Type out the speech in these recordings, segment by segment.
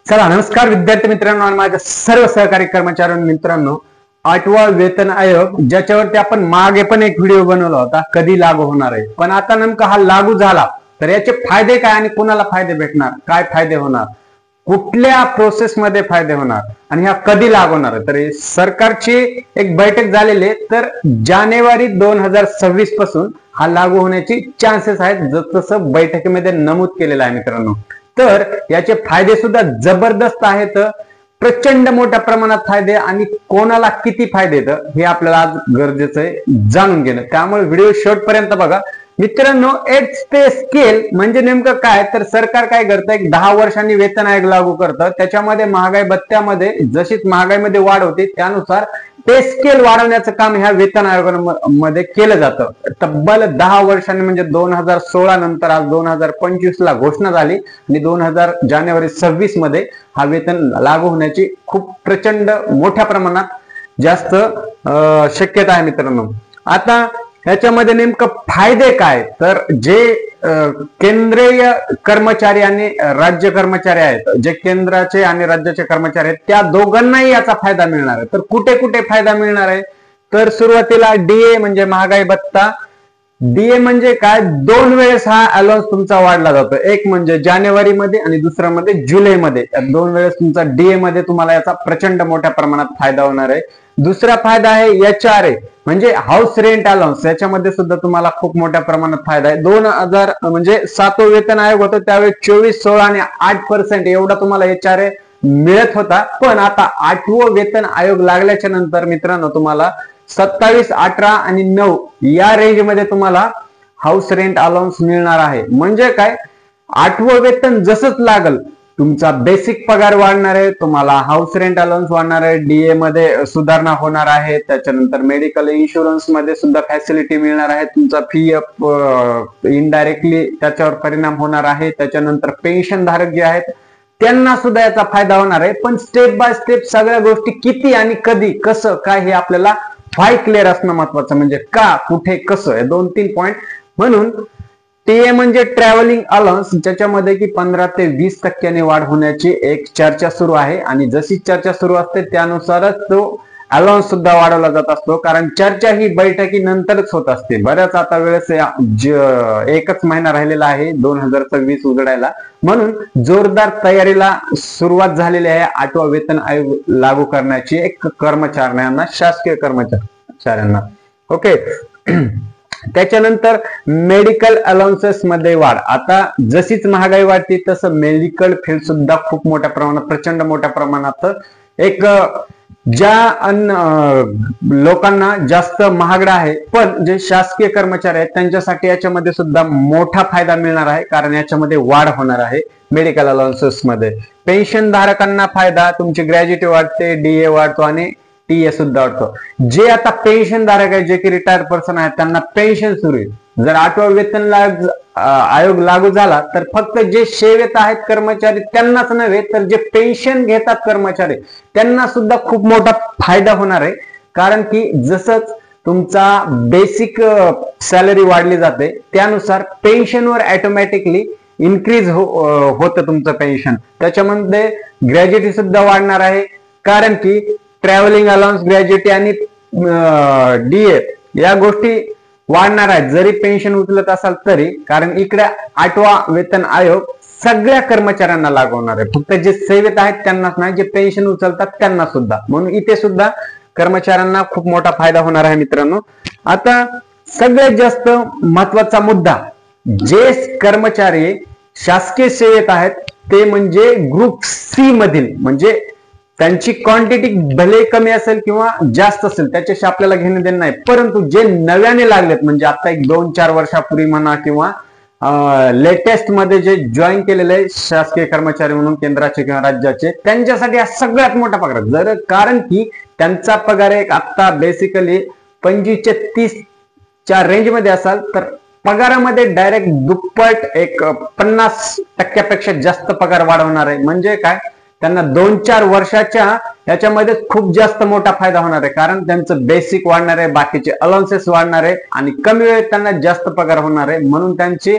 चला नमस्कार विद्यार्थी मित्रांनो आणि माझ्या सर्व सहकारी कर्मचारी मित्रांनो, 8वा वेतन आयोग ज्याच्यावरती आपण मागे पण एक व्हिडिओ बनवला होता, कधी लागू होणार आहे. पण आता नेमका हा लागू झाला तर याचे फायदे काय आणि कोणाला फायदे भेटणार, काय फायदे होणार, कुठल्या प्रोसेस मध्ये फायदे होणार आणि हा कधी लागू होणार आहे. तर सरकारची एक बैठक झालेली आहे, तर जानेवारी 2026 पासून हा लागू होण्याची चान्सेस आहेत, जसं बैठकीमध्ये नमूद केलेलं आहे मित्रांनो. तर याचे फायदे सुद्धा जबरदस्त आहेत, प्रचंड मोठ्या प्रमाणात फायदे, आणि कोणाला किती फायदे आहेत हे आपल्याला आज गरजेचं आहे जाणून घेणं. त्यामुळे व्हिडिओ शेवटपर्यंत बघा मित्रांनो. 8 पे स्केल म्हणजे नेमकं काय, तर सरकार काय करतं, एक 10 वर्षांनी वेतन आयोग लागू करतं. त्याच्यामध्ये महागाई भत्त्यामध्ये जशीच महागाईमध्ये वाढ होते त्यानुसार पे स्केल वाढवण्याचं काम ह्या वेतन आयोगामध्ये केलं जातं. तब्बल 10 वर्षांनी म्हणजे 2016 नंतर आज 2025 ला घोषणा झाली आणि जानेवारी 26 मध्ये हा वेतन लागू होण्याची खूप प्रचंड मोठ्या प्रमाणात जास्त शक्यता आहे मित्रांनो. आता याच्यामध्ये नेमकं फायदे काय, तर जे केंद्रीय कर्मचारी आणि राज्य कर्मचारी आहेत, जे केंद्राचे आणि राज्याचे कर्मचारी आहेत, त्या दोघांनाही याचा फायदा मिळणार आहे. तर कुठे कुठे फायदा मिळणार आहे, तर सुरुवातीला डीए म्हणजे महागाई भत्ता. डीए म्हणजे काय, 2 वेळेस हा अलाउन्स तुमचा वाढला जातो, एक म्हणजे जानेवारी मध्ये आणि दुसरा मध्ये जुलै मध्ये. 2 वेळेस तुमचा डीए मध्ये तुम्हाला याचा प्रचंड मोठ्या प्रमाणात फायदा होणार आहे. दुसरा फायदा आहे HRA म्हणजे हाऊस रेंट अलाउन्स, याच्यामध्ये सुद्धा तुम्हाला खूप मोठ्या प्रमाणात फायदा आहे. 2000 म्हणजे 7वं वेतन आयोग होतं त्यावेळी 24, 16 आणि 8% एवढा तुम्हाला HRA मिळत होता. पण आता 8वं वेतन आयोग लागल्याच्या नंतर मित्रांनो तुम्हाला 27, 18 आणि 9 या रेंज मध्ये तुम्हाला हाऊस रेंट अलाउन्स मिळणार आहे. म्हणजे काय, 8वं वेतन जसंच लागल तुमचा बेसिक पगार वाढणार आहे, तुम्हाला हाऊस रेंट अलाउन्स वाढणार आहे, डीए मध्ये सुधारणा होणार आहे, त्याच्यानंतर मेडिकल इन्शुरन्स मध्ये सुद्धा फॅसिलिटी मिळणार आहे, तुमचा पीएफ इनडायरेक्टली त्याच्यावर परिणाम होणार आहे, त्याच्यानंतर पेन्शन धारक जे आहेत त्यांना सुद्धा याचा फायदा होणार आहे. पण स्टेप बाय स्टेप सगळ्या गोष्टी किती आणि कधी कसं काय हे आपल्याला फाय क्लिअर असणं महत्वाचं. म्हणजे का, कुठे, कसं, हे 2-3 पॉइंट. म्हणून टीए म्हणजे ट्रॅव्हलिंग अलाउन्स, ज्याच्यामध्ये की 15 ते 20% वाढ होण्याची एक चर्चा सुरू आहे, आणि जशी चर्चा सुरू असते त्यानुसारच तो अलाउन्स सुद्धा वाढवला जात असतो, कारण चर्चा ही बैठकीनंतरच होत असते. बऱ्याच आता वेळेस एकच महिना राहिलेला आहे 2026 उजडायला, म्हणून जोरदार तयारीला सुरुवात झालेली आहे 8वा वेतन आयोग लागू करण्याची एक कर्मचाऱ्यांना, शासकीय कर्मचाऱ्यांना. ओके. त्याच्यानंतर मेडिकल अलाउन्सेस मध्ये वाढ. आता जशीच महागाई वाढते तसं मेडिकल फील्ड सुद्धा खूप मोठ्या प्रमाणात, प्रचंड मोठ्या प्रमाणात एक ज्या लोकांना जास्त महागडा आहे, पण जे शासकीय कर्मचारी आहेत त्यांच्यासाठी याच्यामध्ये सुद्धा मोठा फायदा मिळणार आहे, कारण याच्यामध्ये वाढ होणार आहे मेडिकल अलाउन्सेस मध्ये. पेन्शन धारकांना फायदा, तुमची ग्रॅज्युएटी वाढते, डीए वाढतो आणि टीए सुद्धा वाढतो. जे आता पेन्शन धारक आहे, जे की रिटायर्ड पर्सन आहेत, त्यांना पेन्शन सुरू आहे. जर 8वा वेतन आयोग लागू झाला तर फक्त जे सेवेत आहेत कर्मचारी त्यांनाच नव्हे, तर जे पेन्शन घेतात कर्मचारी त्यांना सुद्धा खूप मोठा फायदा होणार आहे. कारण की जसंच तुमचा बेसिक सॅलरी वाढली जाते त्यानुसार पेन्शनवर ऑटोमॅटिकली इन्क्रीज होतं तुमचं पेन्शन. त्याच्यामध्ये ग्रॅज्युएटी सुद्धा वाढणार आहे, कारण की ट्रॅव्हलिंग अलाउन्स, ग्रॅज्युएटी आणि डीए या गोष्टी वाढणार आहेत जरी पेन्शन उचलत असाल तरी, कारण इकडे 8वा वेतन आयोग सगळ्या कर्मचाऱ्यांना लागू होणार आहे, फक्त जे सेवेत आहेत त्यांनाच नाही, जे पेन्शन उचलतात त्यांना सुद्धा. म्हणून इथे सुद्धा कर्मचाऱ्यांना खूप मोठा फायदा होणार आहे मित्रांनो. आता सगळ्यात जास्त महत्वाचा मुद्दा, जे कर्मचारी शासकीय सेवेत आहेत ते म्हणजे ग्रुप सी मधील, म्हणजे त्यांची क्वांटिटी भले कमी असेल किंवा जास्त असेल त्याच्याशी आपल्याला घेणं देणं नाही, परंतु जे नव्याने लागलेत, म्हणजे आता एक 2-4 वर्षापूर्वी म्हणा किंवा लेटेस्ट मध्ये जे जॉईन केलेले आहे शासकीय कर्मचारी म्हणून केंद्राचे किंवा राज्याचे, त्यांच्यासाठी हा सगळ्यात मोठा पगार. जर कारण की त्यांचा पगार एक आता बेसिकली 25 ते 30च्या रेंज मध्ये असाल तर पगारामध्ये डायरेक्ट दुप्पट एक 50% जास्त पगार वाढवणार आहे. म्हणजे काय, त्यांना 2-4 वर्षाच्या याच्यामध्ये खूप जास्त मोठा फायदा होणार आहे, कारण त्यांचं बेसिक वाढणार आहे, बाकीचे अलाउन्सेस वाढणार आहे आणि कमी वेळेत त्यांना जास्त पगार होणार आहे. म्हणून त्यांची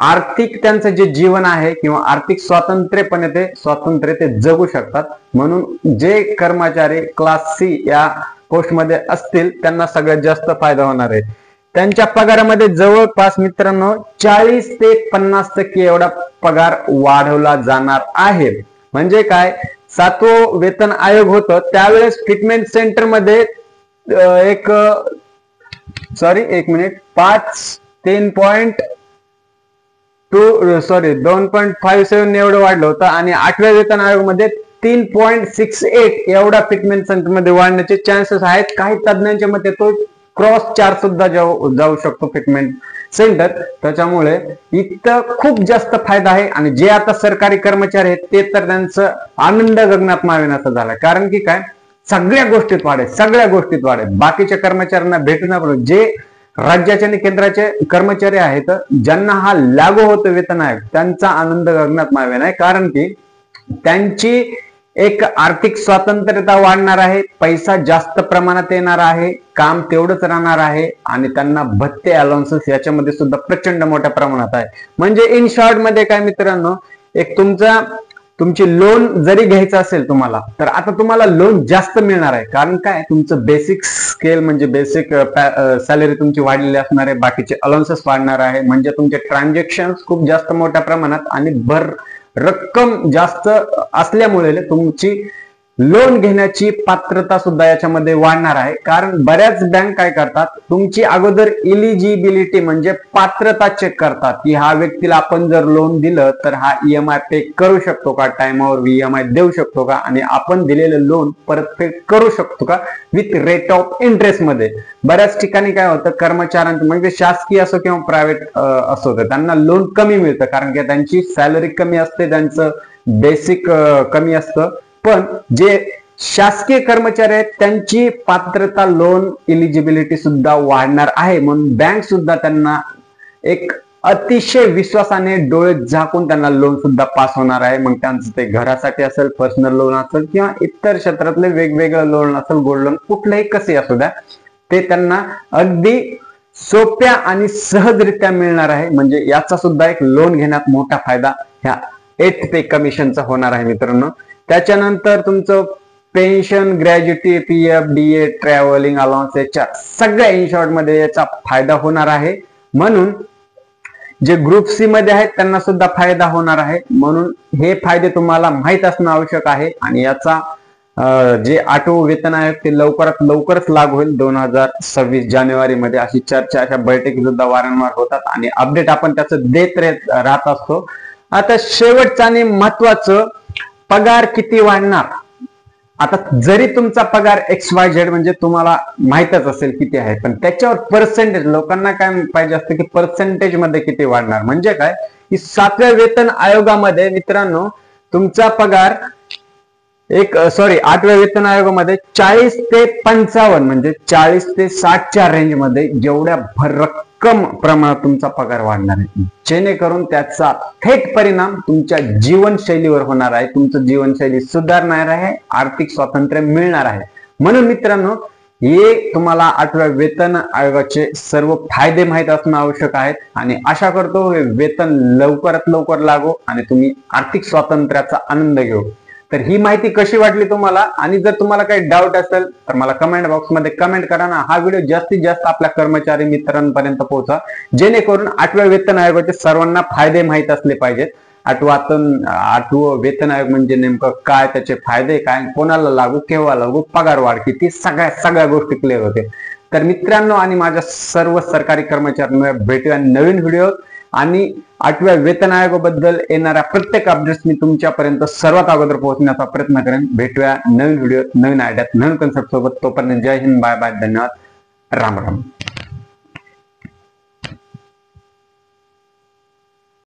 आर्थिक त्यांचं जे जीवन आहे किंवा आर्थिक स्वातंत्र्य ते जगू शकतात. म्हणून जे कर्मचारी क्लास सी या पोस्टमध्ये असतील त्यांना सगळ्यात जास्त फायदा होणार आहे. त्यांच्या पगारामध्ये जवळपास मित्रांनो 40 ते 50% एवढा पगार वाढवला जाणार आहे. म्हणजे काय, 7वं वेतन आयोग होतं त्यावेळेस फिटमेंट सेंटर मध्ये 2.57 एवढं वाढलं होतं आणि 8व्या वेतन आयोगामध्ये 3.68 एवढा फिटमेंट सेंटर मध्ये वाढण्याचे चान्सेस आहेत. काही तज्ञांच्या मते तो क्रॉस 4 सुद्धा जाऊ शकतो फिटमेंट सेंटर. त्याच्यामुळे इथं खूप जास्त फायदा आहे आणि जे आता सरकारी कर्मचारी आहेत ते तर त्यांचं आनंद गगनात मावेनासा झाला. कारण की काय, सगळ्या गोष्टीत वाढेल. बाकीच्या कर्मचाऱ्यांना भेटणार, जे राज्याचे आणि केंद्राचे कर्मचारी आहेत ज्यांना हा लागू होतो वेतन आयोग, त्यांचा आनंद गगनात मावेना आहे. कारण की त्यांची एक आर्थिक स्वातंत्र्यता वाढणार आहे, पैसा जास्त प्रमाणात येणार आहे, काम तेवढंच राहणार आहे आणि त्यांना भत्ते अलाउन्सेस याच्यामध्ये सुद्धा प्रचंड मोठ्या प्रमाणात आहे. म्हणजे इन शॉर्ट मध्ये काय मित्रांनो, एक तुमची लोन जरी घ्यायचं असेल तुम्हाला, तर आता तुम्हाला लोन जास्त मिळणार आहे. कारण काय, तुमचं बेसिक स्केल म्हणजे बेसिक सॅलरी तुमची वाढलेली असणार आहे, बाकीचे अलाउन्सेस वाढणार आहे. म्हणजे तुमचे ट्रान्झॅक्शन खूप जास्त मोठ्या प्रमाणात आणि रक्कम जास्त असल्यामुळे तुमची लोन घेण्याची पात्रता सुद्धा याच्यामध्ये वाढणार आहे. कारण बऱ्याच बँक काय करतात, तुमची अगोदर इलिजिबिलिटी म्हणजे पात्रता चेक करतात की हा व्यक्तीला आपण जर लोन दिलं तर हा EMI पे करू शकतो का, टाइमवर EMI देऊ शकतो का आणि आपण दिलेलं लोन परतफेड करू शकतो का विथ रेट ऑफ इंटरेस्ट मध्ये. बऱ्याच ठिकाणी काय होतं, कर्मचाऱ्यांचं म्हणजे शासकीय असो किंवा प्रायव्हेट असो तर त्यांना लोन कमी मिळतं कारण की त्यांची सॅलरी कमी असते, त्यांचं बेसिक कमी असतं. पण जे शासकीय कर्मचारी आहेत त्यांची पात्रता लोन इलिजिबिलिटी सुद्धा वाढणार आहे. म्हणून बँक सुद्धा त्यांना एक अतिशय विश्वासाने डोळे झाकून त्यांना लोन सुद्धा पास होणार आहे. मग त्यांचं ते घरासाठी असेल, पर्सनल लोन असेल किंवा इतर क्षेत्रातले वेगवेगळं लोन असेल, गोल्ड लोन कुठलंही कसे असू द्या, ते त्यांना अगदी सोप्या आणि सहजरित्या मिळणार आहे. म्हणजे याचा सुद्धा एक लोन घेण्यात मोठा फायदा ह्या 8th पे कमिशनचा होणार आहे मित्रांनो. त्याच्यानंतर तुमचं pension, gratuity, PF, DA, travelling allowance याच्या सगळ्या इन शॉर्ट मध्ये याचा फायदा होणार आहे. म्हणून जे ग्रुप सी मध्ये आहेत त्यांना सुद्धा फायदा होणार आहे. म्हणून हे फायदे तुम्हाला माहित असणं आवश्यक आहे आणि याचा जे 8वं वेतन आयोग ते लवकरच लागू होईल 2026 जानेवारी मध्ये. अशी चर्चा, अशा बैठकी सुद्धा वारंवार होतात आणि अपडेट आपण त्याचं देत राहत असतो. आता शेवटचं आणि महत्वाचं, पगार किती वाढणार. आता जरी तुमचा पगार XYZ म्हणजे तुम्हाला माहितच असेल किती आहे, पण त्याच्यावर पर्सेंटेज, लोकांना काय पाहिजे असतं की पर्सेंटेज मध्ये किती वाढणार. म्हणजे काय की 7व्या वेतन आयोगामध्ये मित्रांनो तुमचा पगार 8व्या वेतन आयोगामध्ये 40 ते 55 म्हणजे 40 ते 60च्या रेंज मध्ये जेवढ्या भरक्कम प्रमाणात तुमचा पगार वाढणार आहे, जेणेकरून त्याचा थेट परिणाम तुमच्या जीवनशैलीवर होणार आहे. तुमचं जीवनशैली सुधारणार आहे, आर्थिक स्वातंत्र्य मिळणार आहे. म्हणून मित्रांनो हे तुम्हाला 8व्या वेतन आयोगाचे सर्व फायदे माहित असणं आवश्यक आहेत आणि आशा करतो हे वेतन लवकरात लवकर लागो आणि तुम्ही आर्थिक स्वातंत्र्याचा आनंद घेऊ. तर ही माहिती कशी वाटली तुम्हाला, आणि जर तुम्हाला काही डाऊट असेल तर मला कमेंट बॉक्स मध्ये कमेंट करा ना. हा व्हिडिओ जास्तीत जास्त आपल्या कर्मचारी मित्रांपर्यंत पोहोचा, जेणेकरून 8व्या वेतन आयोगाचे सर्वांना फायदे माहित असले पाहिजेत. 8वं वेतन आयोग म्हणजे नेमकं काय, त्याचे फायदे काय, कोणाला लागू, केव्हा लागू, पगार वाढ किती, सगळ्या गोष्टी क्लिअर होते. तर मित्रांनो आणि माझ्या सर्व सरकारी कर्मचाऱ्यांना भेटूया नवीन व्हिडिओ आणि 8व्या वेतन आयोगाबद्दल येणाऱ्या प्रत्येक अपडेट्स मी तुमच्यापर्यंत सर्वात अगोदर पोहोचण्याचा प्रयत्न करेन. भेटूया नवीन व्हिडिओ, नवीन आयडियात, नवीन कन्सेप्ट सोबत. तोपर्यंत जय हिंद, बाय बाय, धन्यवाद, राम राम.